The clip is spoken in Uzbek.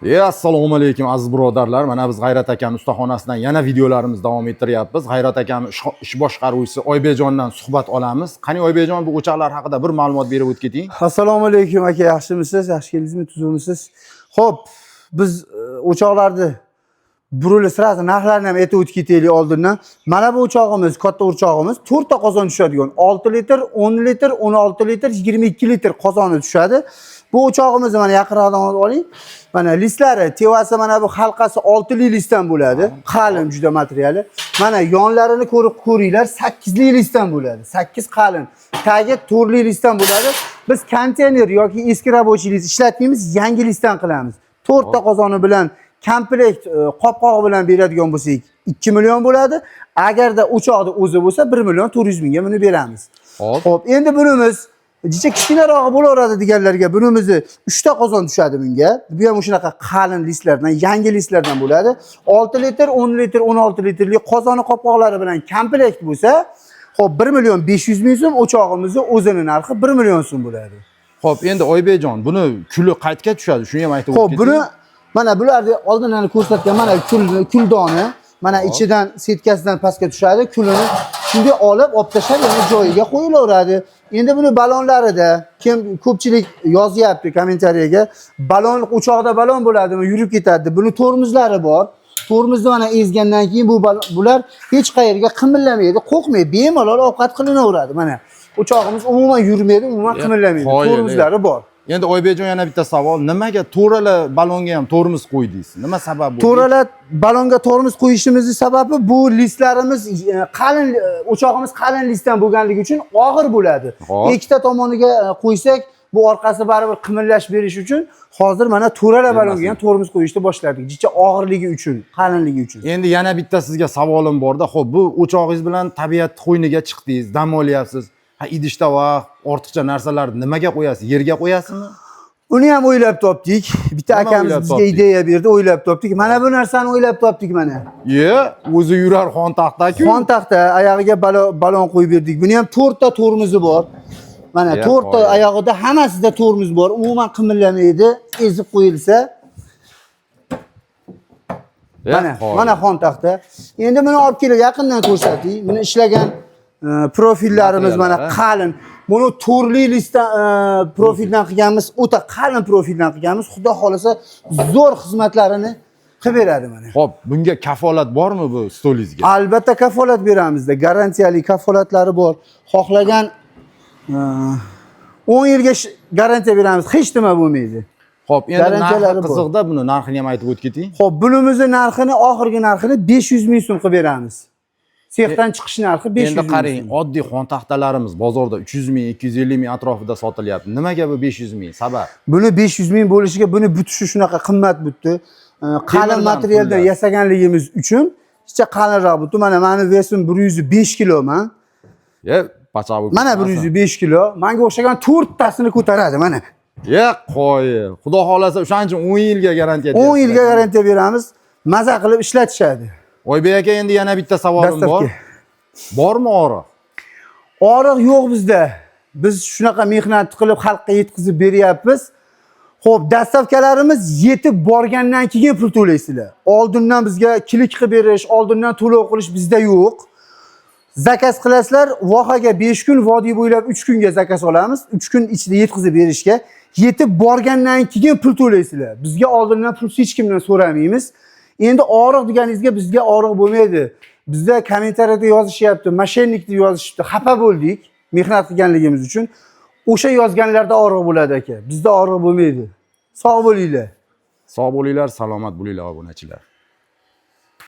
Assalomu alaykum aziz birodarlar. Mana biz G'ayrat akam ustaxonasidan yana videolarimizni davom ettiryapmiz. G'ayrat akam ish boshqaruvchisi Oybejondan suhbat olamiz. Qani Oybejon, bu o'choqlar haqida bir ma'lumot berib o'tib keting. Assalomu alaykum aka, yaxshimisiz? Yaxshi keldingizmi, tuzukmisiz? Xo'p, biz o'choqlarni burilib sirasi narxlarini ham aytib o'tib ketaylik oldindan. Mana bu o'chog'imiz, katta o'chog'imiz 4 ta qozon tushadigan. 6 litr, 10 litr, 16 litr, 22 litr qozoni tushadi. Bu o'chog'imizni mana yaqinroqdan oling. Mana listlari, tevasi mana bu halqasi 6 li listdan bo'ladi. Qalin juda materiali. Mana yonlarini ko'rib ko'ringlar, 8 li listdan bo'ladi. 8 qalin. Tagi 4 li listdan bo'ladi. Biz konteyner yoki eski рабочий list ishlatmaymiz, yangi listdan qilamiz. 4 ta qozoni bilan komplekt qopqog'i bilan beradigan bo'lsak 2 million bo'ladi. Agarda o'choqni o'zi bo'lsa 1 million 400 mingga buni beramiz. Xo'p, endi bunimiz jicha kichkinaroq bo'laveradi deganlarga bunimizni 3 ta qozon tushadi bunga. Bu ham shunaqa qalin listlardan, yangi listlardan bo'ladi. 6 litr, 10 litr, 16 litrli qozoni qopqoqlari bilan komplekt bo'lsa, xo'p 1 million 500 ming so'm, o'chog'imizning o'zini narxi 1 million so'm bo'ladi. Xo'p, endi Oybejon, buni kuli qaytga tushadi? Shuni ham aytib o'tib keting. Xo'p, buni mana bularni oldindan ko'rsatgan mana kuldoni, mana ichidan setkasidan pastga tushadi, kulini shunday olib tashlab yana joyiga qo'yilaveradi. Endi buni balonlarida kim ko'pchilik yozyapti kommentariyaga, balon o'choqda balon bo'ladimi, yurib ketadi. Buni tormozlari bor. Tormozni mana ezgandan keyin bular hech qayerga qimillamaydi, qo'rqmaydi, bemalol ovqat qilinaveradi. Mana o'chog'imiz umuman yurmaydi, umuman qimillamaydi. Tormozlari bor. Endi Oybejon, yana bitta savol. Nimaga to'ralar balonga ham tormoz qo'ydingiz? Nima sabab bu? To'ralar balonga tormoz qo'yishimizning sababi bu listlarimiz qalin, o'chog'imiz qalin listdan bo'lganligi uchun og'ir bo'ladi. Ikkita tomoniga qo'ysak, bu orqasi baribir qimillash berish uchun hozir mana to'ralar balonga ham tormoz qo'yishni boshladik. Jicha og'irligi uchun, qalinligi uchun. Endi yana bitta sizga savolim bor-da. Xo'p, bu o'chog'ingiz bilan tabiat qo'yniga chiqdingiz, dam olyapsiz. Idishda va ortiqcha narsalarni nimaga qo'yasiz? Yerga qo'yasizmi? Uni ham o'ylab topdik. Bitta akamiz bizga ideya berdi, o'ylab topdik. Mana bu narsani o'ylab topdik mana. O'zi yurar xon taxta-ku. Xon taxta, oyog'iga balon qo'yib berdik. Buni ham 4 ta tormozi bor. Mana 4 ta oyog'ida hammasida tormoz bor. Umuman qimillamaydi, ezib qo'yilsa. Mana xon taxta. Endi buni olib kelib yaqindan ko'rsating. Buni ishlagan profillarimiz mana qalin. Buni turli listdan profildan qilganmiz, o'ta qalin profildan qilganmiz. Xudo xolasa zo'r xizmatlarini qilib beradi mana. Xo'p, bunga kafolat bormi bu stolingizga? Albatta kafolat beramizda. Garantiyali kafolatlari bor. Xohlagan 10 yilga garantiya beramiz. Hech nima bo'lmaydi. Xo'p, endi narxi qiziqda, buni narxini ham aytib o'tib keting. Xo'p, bunimizning narxini, oxirgi narxini 500 ming so'm qilib beramiz. Sexdan chiqish narxi 500 ming. Endi qarang, oddiy xon taxtalarimiz bozorda 300 ming, 250 ming atrofida sotilyapti. Nimaga bu 500 ming? Sabab? Buni 500 ming bo'lishiga, buni butishi shunaqa qimmat butdi. Qalin materialdan yasaganligimiz uchun ichcha qalinroq butdi. Mana meni vesim 105 kiloman. Mana 105 kilo. Menga o'xshagan 4 tasini ko'taradi mana. Qo'y. Xudo xolasa o'shaning uchun 10 yilga garantiya beramiz. 10 yilga garantiya beramiz. Maza qilib ishlatishadi. Oybek aka, endi yana bitta savolim bor. Bormi oriq? Oriq yo'q bizda. Biz shunaqa mehnat qilib xalqqa yetkazib beryapmiz. Xo'p, dastavkalarimiz yetib borgandan keyin pul to'laysizlar. Oldindan bizga klik qilib berish, oldindan to'lov qilish bizda yo'q. Zakaz qilasizlar, vohaga 5 kun, vodiy bo'ylab 3 kunga zakaz olamiz. 3 kun ichida yetkazib berishga. Yetib borgandan keyin pul to'laysizlar. Bizga oldindan pul hech kimdan so'ramaymiz. Endi oriq deganingizga bizga oriq bo'lmaydi. Bizda kommentariyada yozishyapti, moshennik deb yozishibdi. Xafa bo'ldik mehnat qilganligimiz uchun. O'sha yozganlarda oriq bo'ladi aka. Bizda oriq bo'lmaydi. Sog' bo'linglar. Sog' bo'linglar, salomat bo'linglar obunachilar.